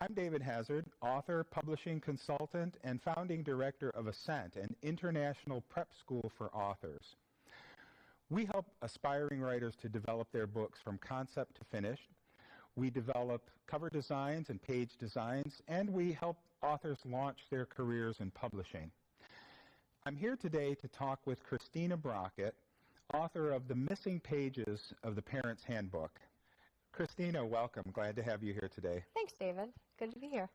I'm David Hazard, author, publishing consultant, and founding director of Ascent, an international prep school for authors. We help aspiring writers to develop their books from concept to finish. We develop cover designs and page designs, and we help authors launch their careers in publishing. I'm here today to talk with Christina Brockett, author of The Missing Pages of the Parent's Handbook. Christina, welcome. Glad to have you here today. Thanks, David. Good to be here.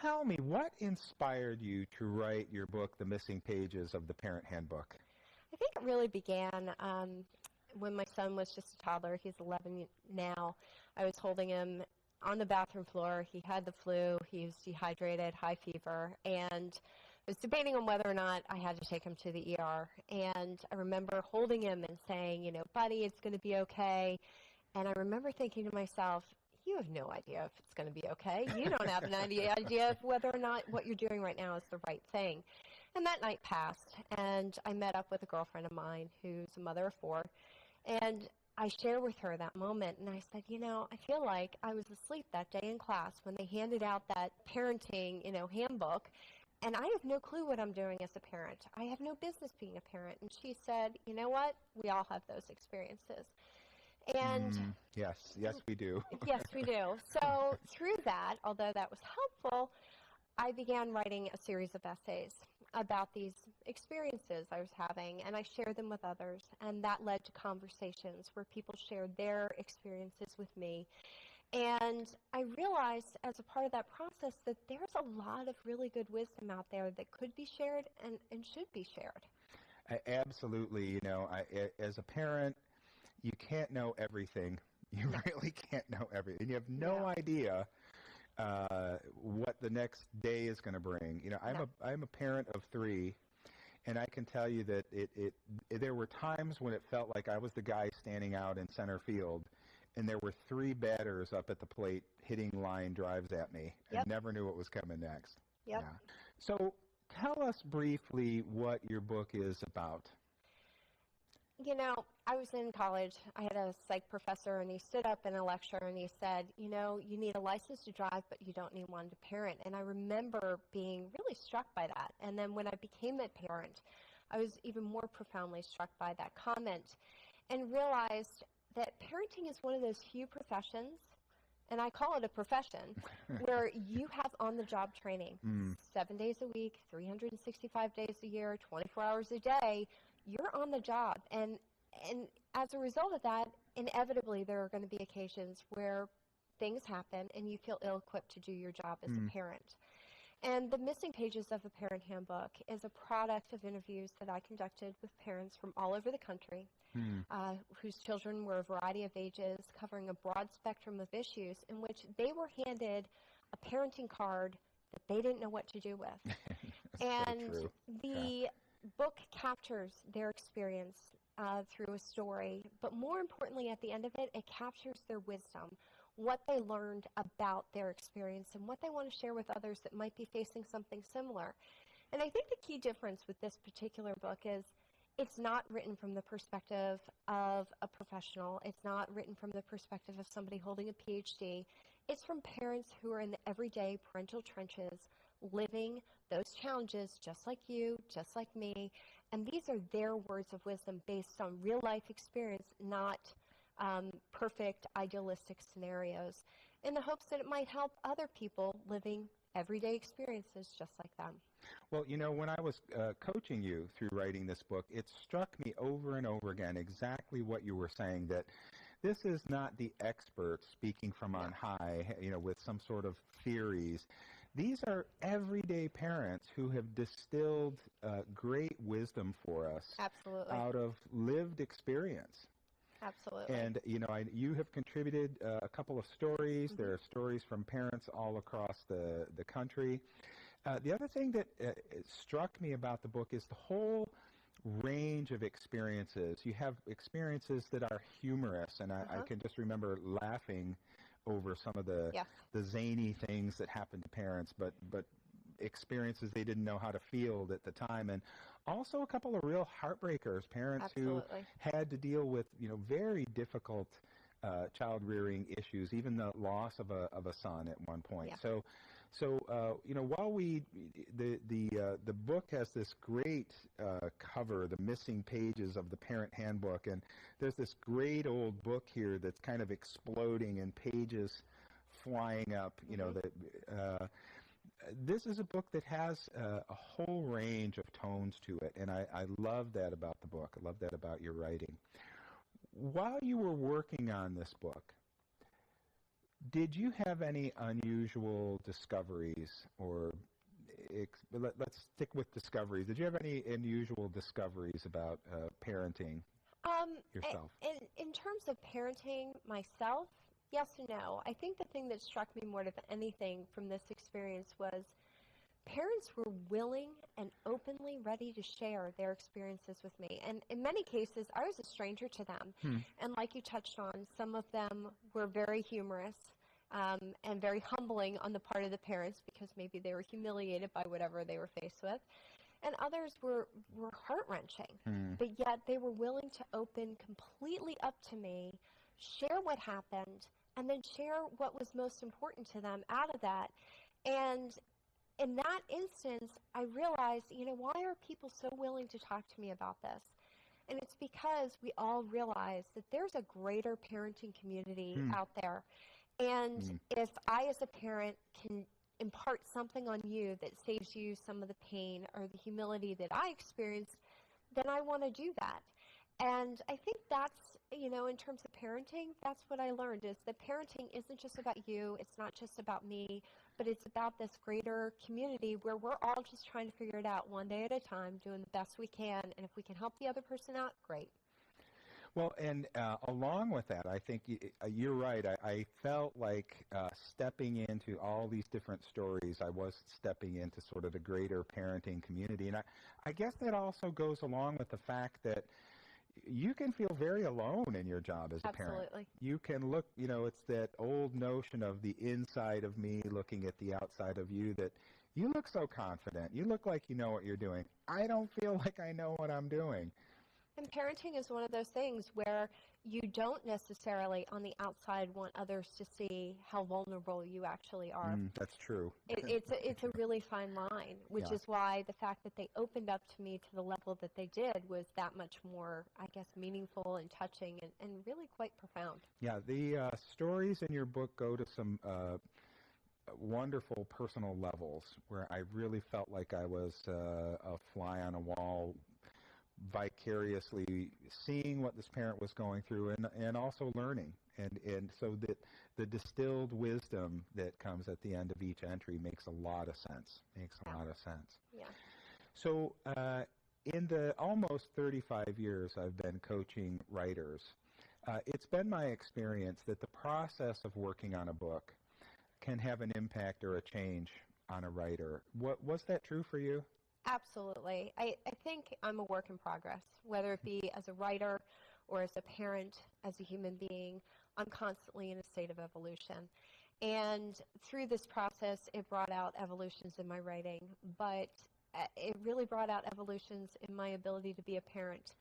Tell me, what inspired you to write your book, The Missing Pages of the Parent Handbook? I think it really began when my son was just a toddler. He's 11 now. I was holding him on the bathroom floor. He had the flu. He was dehydrated, high fever, and I was debating on whether or not I had to take him to the ER. And I remember holding him and saying, you know, buddy, it's going to be okay. And I remember thinking to myself, you have no idea if it's going to be okay. You don't have an idea of whether or not what you're doing right now is the right thing. And that night passed, and I met up with a girlfriend of mine who's a mother of 4, and I shared with her that moment, and I said, you know, I feel like I was asleep that day in class when they handed out that parenting, handbook, and I have no clue what I'm doing as a parent. I have no business being a parent. And she said, you know what? We all have those experiences. And yes, we do. Yes, we do. So through that, although that was helpful, I began writing a series of essays about these experiences I was having, and I shared them with others, and that led to conversations where people shared their experiences with me. And I realized as a part of that process that there's a lot of really good wisdom out there that could be shared and should be shared. Absolutely. As a parent, you can't know everything. You really can't know everything. You have no idea what the next day is going to bring. I'm a parent of 3, and I can tell you that there were times when it felt like I was the guy standing out in center field, and there were 3 batters up at the plate hitting line drives at me. I never knew what was coming next. Yep. Yeah. So tell us briefly what your book is about. I was in college. I had a psych professor, and he stood up in a lecture, and he said, you need a license to drive, but you don't need one to parent. And I remember being really struck by that. And then when I became a parent, I was even more profoundly struck by that comment and realized that parenting is one of those few professions, and I call it a profession, where you have on-the-job training. 7 days a week, 365 days a year, 24 hours a day. You're on the job, and as a result of that, inevitably there are going to be occasions where things happen and you feel ill-equipped to do your job as a parent. And the Missing Pages of the Parent Handbook is a product of interviews that I conducted with parents from all over the country whose children were a variety of ages, covering a broad spectrum of issues, in which they were handed a parenting card that they didn't know what to do with. And so true. The book captures their experience through a story, but more importantly, at the end of it, it captures their wisdom, what they learned about their experience and what they want to share with others that might be facing something similar. And I think the key difference with this particular book is it's not written from the perspective of a professional. It's not written from the perspective of somebody holding a PhD. It's from parents who are in the everyday parental trenches, living those challenges just like you, just like me, and these are their words of wisdom based on real-life experience, not perfect, idealistic scenarios, in the hopes that it might help other people living everyday experiences just like them. Well, when I was coaching you through writing this book, it struck me over and over again exactly what you were saying, that this is not the expert speaking from on high, with some sort of theories. These are everyday parents who have distilled great wisdom for us. Absolutely. Out of lived experience. Absolutely. And, you have contributed a couple of stories. There are stories from parents all across the country. The other thing that struck me about the book is the whole range of experiences. You have experiences that are humorous, and I can just remember laughing over some of the zany things that happen to parents, but experiences they didn't know how to field at the time, and also a couple of real heartbreakers, parents who had to deal with very difficult child rearing issues, even the loss of a son at one point. Yeah. So while the book has this great cover, the missing pages of the parent handbook, and there's this great old book here that's kind of exploding and pages flying up. This is a book that has a whole range of tones to it, and I love that about the book. I love that about your writing. While you were working on this book, did you have any unusual discoveries, or let's stick with discoveries. Did you have any unusual discoveries about parenting yourself? In terms of parenting myself, yes and no. I think the thing that struck me more than anything from this experience was parents were willing and openly ready to share their experiences with me. And in many cases, I was a stranger to them. And like you touched on, some of them were very humorous and very humbling on the part of the parents because maybe they were humiliated by whatever they were faced with. And others were heart-wrenching. But yet they were willing to open completely up to me, share what happened, and then share what was most important to them out of that. And in that instance, I realized, why are people so willing to talk to me about this? And it's because we all realize that there's a greater parenting community out there. And if I, as a parent, can impart something on you that saves you some of the pain or the humility that I experienced, then I want to do that. And I think that's, in terms of parenting, that's what I learned, is that parenting isn't just about you, it's not just about me, but it's about this greater community where we're all just trying to figure it out one day at a time, doing the best we can, and if we can help the other person out, great. Well, and along with that, I think you're right. I felt like stepping into all these different stories, I was stepping into sort of the greater parenting community. And I guess that also goes along with the fact that you can feel very alone in your job as a parent. Absolutely. You can look, it's that old notion of the inside of me looking at the outside of you, that you look so confident. You look like you know what you're doing. I don't feel like I know what I'm doing. And parenting is one of those things where you don't necessarily on the outside want others to see how vulnerable you actually are. That's true. It's a really fine line, which is why the fact that they opened up to me to the level that they did was that much more, I guess, meaningful and touching and really quite profound. Yeah, the stories in your book go to some wonderful personal levels where I really felt like I was a fly on a wall, vicariously seeing what this parent was going through and also learning. And so that the distilled wisdom that comes at the end of each entry makes a lot of sense. Yeah. So in the almost 35 years I've been coaching writers, it's been my experience that the process of working on a book can have an impact or a change on a writer. Was that true for you? Absolutely. I think I'm a work in progress, whether it be as a writer or as a parent, as a human being. I'm constantly in a state of evolution. And through this process, it brought out evolutions in my writing, but it really brought out evolutions in my ability to be a parent.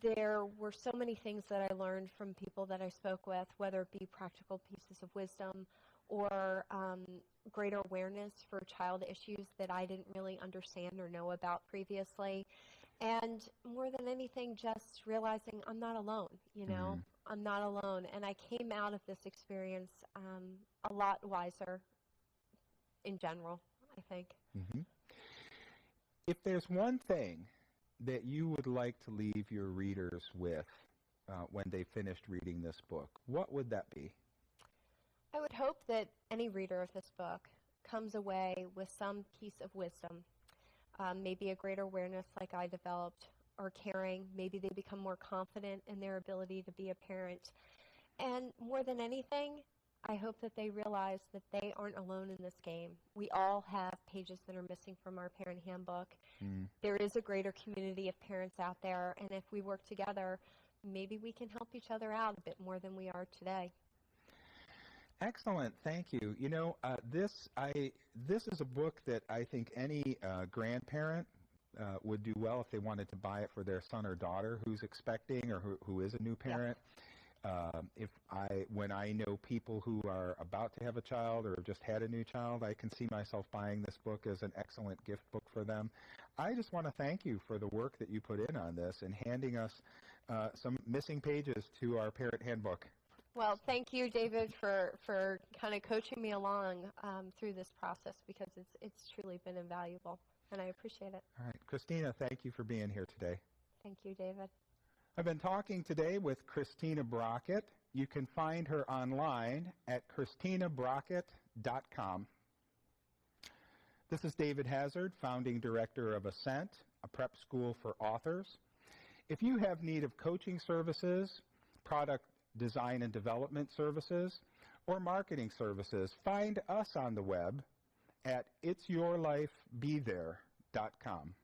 There were so many things that I learned from people that I spoke with, whether it be practical pieces of wisdom or greater awareness for child issues that I didn't really understand or know about previously. And more than anything, just realizing I'm not alone, I'm not alone. And I came out of this experience a lot wiser in general, I think. Mm-hmm. If there's one thing that you would like to leave your readers with when they finished reading this book, what would that be? I would hope that any reader of this book comes away with some piece of wisdom, maybe a greater awareness like I developed, or caring. Maybe they become more confident in their ability to be a parent. And more than anything, I hope that they realize that they aren't alone in this game. We all have pages that are missing from our parent handbook. There is a greater community of parents out there, and if we work together, maybe we can help each other out a bit more than we are today. Excellent, thank you. This is a book that I think any grandparent would do well if they wanted to buy it for their son or daughter who's expecting or who is a new parent. When I know people who are about to have a child or have just had a new child, I can see myself buying this book as an excellent gift book for them. I just want to thank you for the work that you put in on this and handing us some missing pages to our parent handbook. Well, thank you, David, for kind of coaching me along through this process, because it's truly been invaluable, and I appreciate it. All right. Christina, thank you for being here today. Thank you, David. I've been talking today with Christina Brockett. You can find her online at ChristinaBrockett.com. This is David Hazard, founding director of Ascent, a prep school for authors. If you have need of coaching services, product design and development services, or marketing services, find us on the web at itsyourlifebethere.com.